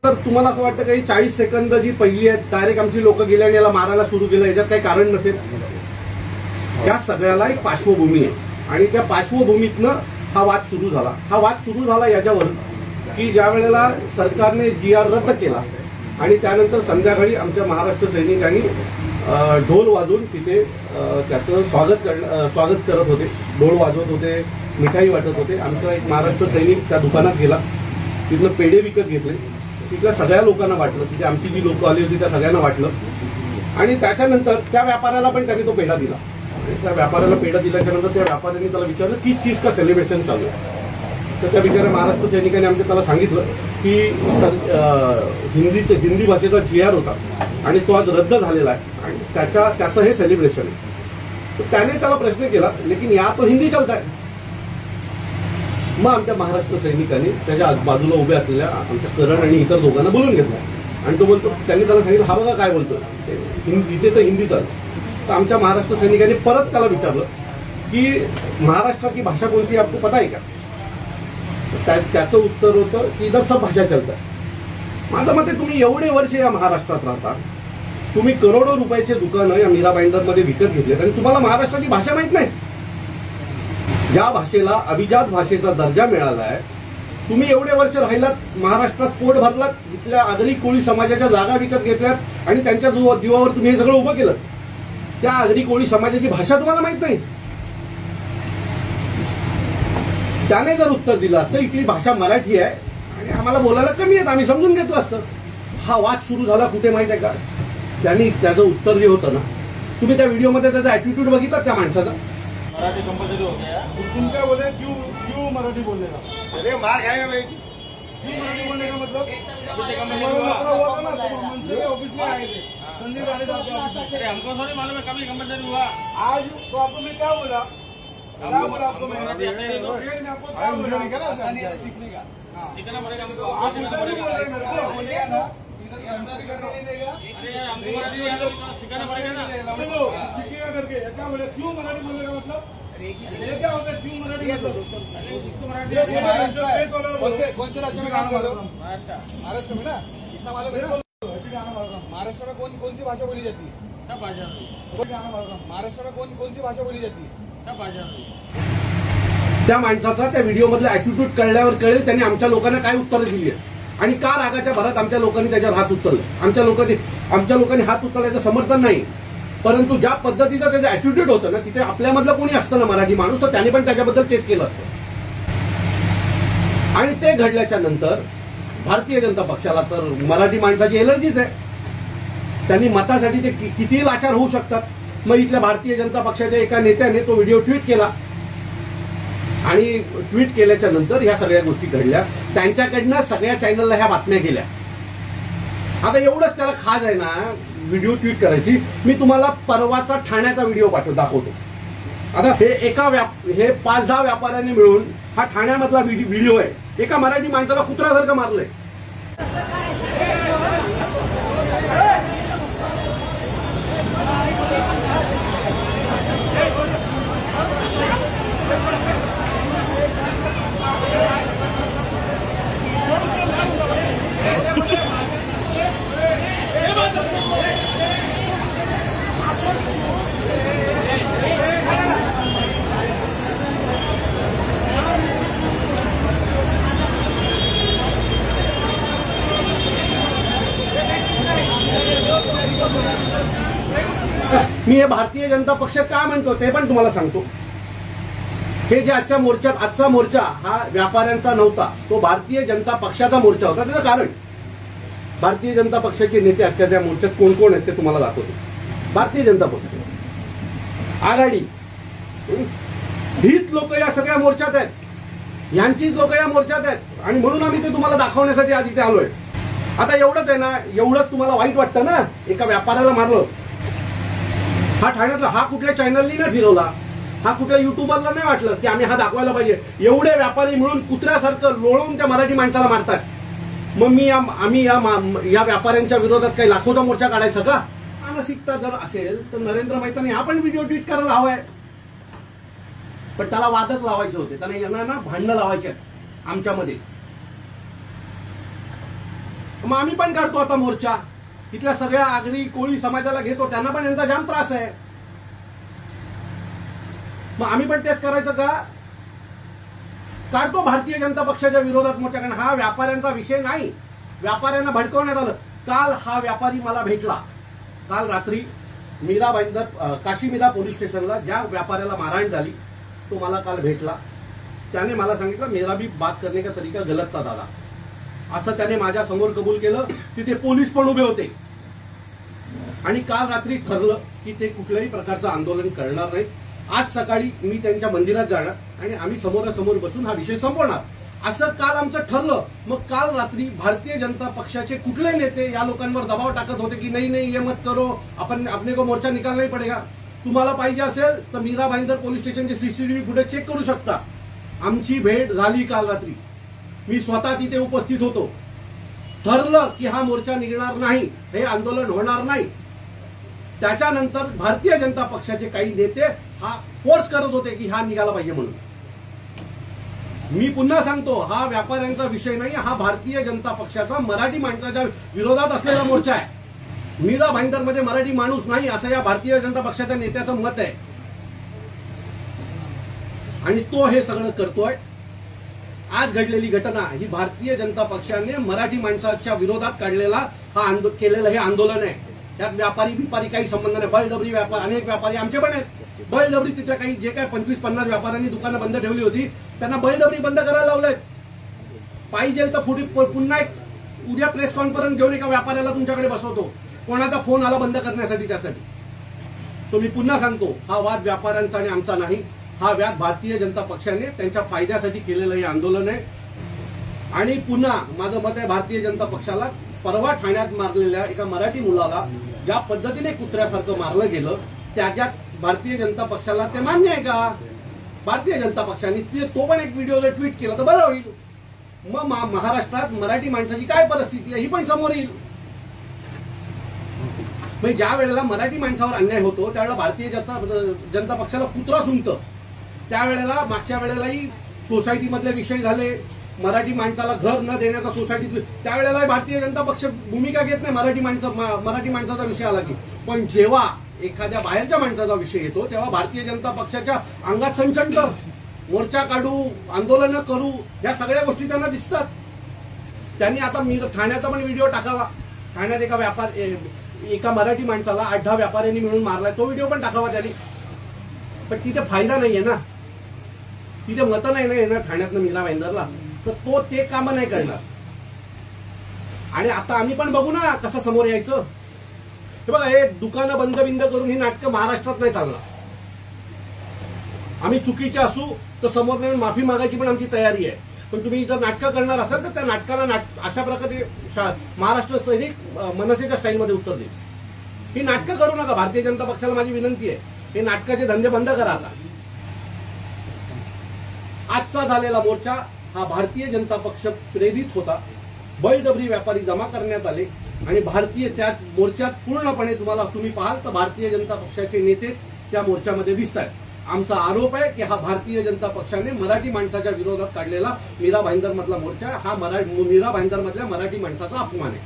तर तुम्हाला असं वाटतं की 40 सेकंद जी पहिली आहेत डायरेक्ट आमची लोक गेले आणि याला मारायला सुरू केलं, याच्यात काही कारण नसेल? त्या सगळ्याला एक पार्श्वभूमी आहे आणि त्या पार्श्वभूमीतनं हा वाद सुरू झाला. हा वाद सुरू झाला याच्यावर की ज्या वेळेला सरकारने GR रद्द केला आणि त्यानंतर संध्याकाळी आमच्या महाराष्ट्र सैनिकांनी ढोल वाजवून तिथे त्याचं स्वागत करत होते. ढोल वाजवत होते, मिठाई वाटत होते. आमचा एक महाराष्ट्र सैनिक त्या दुकानात गेला, तिथनं पेढे विकत घेतले, तिथल्या सगळ्या लोकांना वाटलं, तिथे आमची जी लोक आली होती त्या सगळ्यांना वाटलं आणि त्याच्यानंतर त्या व्यापाऱ्याला पण त्यांनी तो पेढा दिला. आणि त्या व्यापाऱ्याला पेढा दिल्याच्या नंतर त्या व्यापाऱ्यांनी त्याला विचारलं की चीज का सेलिब्रेशन चालू आहे. तर त्या बिचाऱ्या महाराष्ट्र सैनिकांनी आमच्या त्याला सांगितलं की हिंदी भाषेचा GR होता आणि तो आज रद्द झालेला आहे आणि त्याचं हे सेलिब्रेशन आहे. तर त्याने त्याला प्रश्न केला, लेकिन या तो हिंदी चलता है. मग आमच्या महाराष्ट्र सैनिकांनी त्याच्या बाजूला उभे असलेल्या आमच्या करण आणि इतर दोघांना बोलून घेतला आणि तो बोलतो, त्यांनी त्याला सांगितलं हा बघा काय बोलतो, इथे तर हिंदी चालतं. तर आमच्या महाराष्ट्र सैनिकांनी परत त्याला विचारलं की महाराष्ट्र की भाषा कौन सी आपको पता है क्या? त्याचं उत्तर होतं की इधर सब भाषा चलतात. माझं मते तुम्ही एवढे वर्ष या महाराष्ट्रात राहता, तुम्ही करोडो रुपयाचे दुकानं या मीरा भाईंदरमध्ये विकत घेतलेत आणि तुम्हाला महाराष्ट्राची भाषा माहित नाही. ज्या भाषेला अभिजात भाषेचा दर्जा मिळाला आहे, तुम्ही एवढे वर्ष राहिलात महाराष्ट्रात, पोट भरलात, इथल्या आगरी कोळी समाजाच्या जागा विकत घेतल्यात आणि त्यांच्या जीवावर तुम्ही हे सगळं उभं केलं. त्या आगरी कोळी समाजाची भाषा तुम्हाला माहित नाही. त्याने जर उत्तर दिलं असतं इथली भाषा मराठी आहे आणि आम्हाला बोलायला कमी आहेत, आम्ही समजून घेतलं असतं. हा वाद सुरू झाला कुठे माहित आहे का? त्यांनी त्याचं उत्तर जे होतं ना, तुम्ही त्या व्हिडिओमध्ये त्याचा ऍटिट्यूड बघितला त्या माणसाचा. मराठी कंपल्सरी हो गया. तुम क्या बोले, क्यों मराठी बोलने का? अरे मार खाएगा भाई. क्यों मराठी बोलने का मतलब? हुआ था ना, मंत्री ऑफिस में आए थे, संदीप राणे साहब के ऑफिस में. हमको थोड़ी मालूम है कभी कंपल्सरी हुआ. आज तो आपको मैं क्या बोला आपको मैं आपको क्या बोला सीखने का सीखना पड़ेगा हमको. आप इधर भी बोल रहे हैं मेरे को, बोलिए ना इधर अंदर भी करने नहीं देगा. अरे हमको मराठी सिखाना पड़ेगा ना. चलो सीखिएगा करके क्या बोले, क्यों मराठी बोलेगा मतलब? ये क्या होता है क्यों मराठी मतलब? कौन से राज्य में काम कर रहे हो? महाराष्ट्र में ना, इतना मालूम है ना. महाराष्ट्र में कौन सी भाषा बोली जाती है? सब भाषा. महाराष्ट्र में कौन सी भाषा बोली जाती है? सब भाषा. त्या माणसाचा त्या व्हिडिओमधला ऍटिट्यूड कळल्यावर कळेल त्यांनी आमच्या लोकांना काय उत्तरं दिली आहेत आणि का रागाच्या भरात आमच्या लोकांनी त्याच्यावर हात उचलले. आमच्या लोकांनी हात उचलण्याचं समर्थन नाही, परंतु ज्या पद्धतीचं त्याचं ऍटिट्यूड होतं ना, तिथे आपल्यामधलं कोणी असतं ना मराठी माणूस, तर त्याने पण त्याच्याबद्दल तेच केलं असतं. आणि ते घडल्याच्या नंतर भारतीय जनता पक्षाला तर मराठी माणसाची एलर्जीच आहे. त्यांनी मतासाठी ते कितीही लाचार होऊ शकतात. मग इथल्या भारतीय जनता पक्षाच्या एका नेत्याने तो व्हिडिओ ट्विट केला आणि ट्विट केल्याच्या नंतर ह्या सगळ्या गोष्टी घडल्या. त्यांच्याकडनं सगळ्या चॅनलला ह्या बातम्या गेल्या. आता एवढंच त्याला खाज आहे ना व्हिडिओ ट्विट करायची. मी तुम्हाला परवाचा ठाण्याचा व्हिडिओ दाखवतो. आता हे 5-10 व्यापाऱ्यांनी मिळून हा ठाण्यामधला व्हिडिओ आहे. एका मराठी माणसाला कुत्र्यासारखं मारलंय. मी हे भारतीय जनता पक्ष काय म्हणतो ते पण तुम्हाला सांगतो. हे जे आजचा मोर्चा हा व्यापाऱ्यांचा नव्हता, तो भारतीय जनता पक्षाचा मोर्चा होता. त्याचं कारण भारतीय जनता पक्षाचे नेते आजच्या त्या मोर्चात कोण कोण आहेत ते तुम्हाला दाखवतो. भारतीय जनता पक्ष, आघाडी, हीच लोक या सगळ्या मोर्चात आहेत, यांचीच लोक या मोर्चात आहेत आणि म्हणून आम्ही ते तुम्हाला दाखवण्यासाठी आज इथे आलोय. आता एवढंच आहे ना, एवढंच तुम्हाला वाईट वाटतं ना, एका व्यापाऱ्याला मारलं. हा ठाण्यातला हा कुठल्या चॅनलनी नाही फिरवला, हा कुठल्या युट्यूबरला नाही वाटलं की आम्ही हा दाखवायला पाहिजे. एवढे व्यापारी मिळून कुत्र्यासारखं लोळून त्या मराठी माणसाला मारतात. मग आम्ही या व्यापाऱ्यांच्या विरोधात काही लाखोचा मोर्चा काढायचा का? मानसिकता जर असेल तर नरेंद्र मेहतांनी हा पण व्हिडिओ ट्विट करायला हवाय. पण त्याला वादच लावायचे होते, त्याला यांना ना भांडणं लावायचे आहेत आमच्यामध्ये. मग आम्ही पण काढतो आता मोर्चा. इथल्या सगळ्या आगरी कोळी समाजाला घेतो, त्यांना पण यांचा जाम त्रास आहे. मग आम्ही पण तेच करायचं का? काढतो भारतीय जनता पक्षाच्या विरोधात मोर्चा. कारण हा व्यापाऱ्यांचा विषय नाही, व्यापाऱ्यांना भडकवण्यात आलं. काल हा व्यापारी मला भेटला, काल रात्री मीरा भाईंदर काशीमीरा पोलीस स्टेशनला ज्या व्यापाऱ्याला मारहाण झाली तो मला काल भेटला. त्याने मला सांगितलं मेरा भी बात करने का तरीका गलत था दादा, असं त्याने माझ्या समोर कबूल केलं. तिथे पोलीस पण उभे होते. आणि काल रात्री ठरलं की ते कुठल्याही प्रकारचं आंदोलन करणार नाही. आज सकाळी मी त्यांच्या मंदिरात जाणार आणि आम्ही समोरासमोर बसून हा विषय संपवणार, असं काल आमचं ठरलं. मग काल रात्री भारतीय जनता पक्षाचे कुठले नेते या लोकांवर दबाव टाकत होते की नाही ये मत करो, अपने को मोर्चा निकालना ही पडेगा. तुम्हाला पाहिजे असेल तर मीरा भाईंदर पोलीस स्टेशनचे सीसीटीव्ही फुटेज चेक करू शकता. आमची भेट झाली काल रात्री, मी स्वतः तिथे उपस्थित होतो. ठरलं की हा मोर्चा निघणार नाही, हे आंदोलन होणार नाही. त्याच्यानंतर भारतीय जनता पक्षाचे काही नेते हा फोर्स करत होते की हा निघाला पाहिजे म्हणून. मी पुन्हा सांगतो, हा व्यापाऱ्यांचा विषय नाही, हा भारतीय जनता पक्षाचा मराठी माणसाच्या विरोधात असलेला मोर्चा आहे. मीरा भाईंदरमध्ये मराठी माणूस नाही असं या भारतीय जनता पक्षाच्या नेत्याचं मत आहे. आणि तो हे सगळं करतोय. आज घडलेली घटना ही भारतीय जनता पक्षाने मराठी माणसाच्या विरोधात काढलेला केलेलं हे आंदोलन आहे. त्यात व्यापारी बिपारी काही संबंध नाही. बळजबरी व्यापार, अनेक व्यापारी आमचे पण आहेत. बळजबरी तिथल्या काही जे काय 25-50 व्यापाऱ्यांनी दुकानं बंद ठेवली होती त्यांना बळजबरी बंद करायला लावलंय. पाहिजे तर पुन्हा एक उद्या प्रेस कॉन्फरन्स घेऊन एका व्यापाऱ्याला तुमच्याकडे बसवतो, कोणाचा फोन आला बंद करण्यासाठी. त्यासाठी तो मी पुन्हा सांगतो, हा वाद व्यापाऱ्यांचा आणि आमचा नाही. हा वाद भारतीय जनता पक्षाने त्यांच्या फायद्यासाठी केलेलं हे आंदोलन आहे. आणि पुन्हा माझं मत आहे, भारतीय जनता पक्षाला परवा ठाण्यात मारलेल्या एका मराठी मुलाला ज्या पद्धतीने कुत्र्यासारखं मारलं गेलं त्याच्यात भारतीय जनता पक्षाला ते मान्य आहे का? भारतीय जनता पक्षाने तो पण एक व्हिडिओला ट्विट केला तर बरं होईल. मग महाराष्ट्रात मराठी माणसाची काय परिस्थिती आहे ही पण समोर येईल. म्हणजे ज्या वेळेला मराठी माणसावर अन्याय होतो त्यावेळेला भारतीय जनता पक्षाला कुत्रा सुंगतं. त्यावेळेला मागच्या वेळेलाही सोसायटीमधले विषय झाले, मराठी माणसाला घर न देण्याचा सोसायटीत, त्यावेळेला भारतीय जनता पक्ष भूमिका घेत नाही मराठी माणसाचा विषय आला की. पण जेव्हा एखाद्या बाहेरच्या माणसाचा विषय येतो तेव्हा भारतीय जनता पक्षाच्या अंगात संचंत, मोर्चा काढू, आंदोलनं करू, या सगळ्या गोष्टी त्यांना दिसतात. त्यांनी आता मी ठाण्याचा पण व्हिडिओ टाकावा. ठाण्यात एका मराठी माणसाला 8-10 व्यापाऱ्यांनी मिळून मारलाय, तो व्हिडिओ पण टाकावा त्यांनी. पण तिथे फायदा नाहीये ना, तिथे मतं नाही ना येणार ठाण्यातनं मीरा भाईंदरला, तर तो ते कामं नाही करणार. आणि आता आम्ही पण बघू ना कसं समोर यायचं. हे बघा, हे दुकानं बंद करून ही नाटकं महाराष्ट्रात नाही चालणार. आम्ही चुकीचे असू तर समोर येऊन माफी मागायची पण आमची तयारी आहे. पण तुम्ही जर नाटकं करणार असाल तर त्या नाटकाला अशा प्रकारे महाराष्ट्र सैनिक मनसेच्या स्टाईलमध्ये उत्तर देईल. ही नाटकं करू नका. भारतीय जनता पक्षाला माझी विनंती आहे, हे नाटकाचे धंदे बंद करा आता. आजचा झालेला मोर्चा हा भारतीय जनता पक्ष प्रेरित होता. बळजबरी व्यापारी जमा करण्यात आले आणि त्या मोर्चात पूर्णपणे तुम्ही पाहाल तर भारतीय जनता पक्षाचे नेतेच त्या मोर्चामध्ये दिसत आहेत. आमचा आरोप आहे की हा भारतीय जनता पक्षाने मराठी माणसाच्या विरोधात काढलेला मीरा भाईंदर मधला मोर्चा हा मीरा भाईंदर मधल्या मराठी माणसाचा अपमान आहे.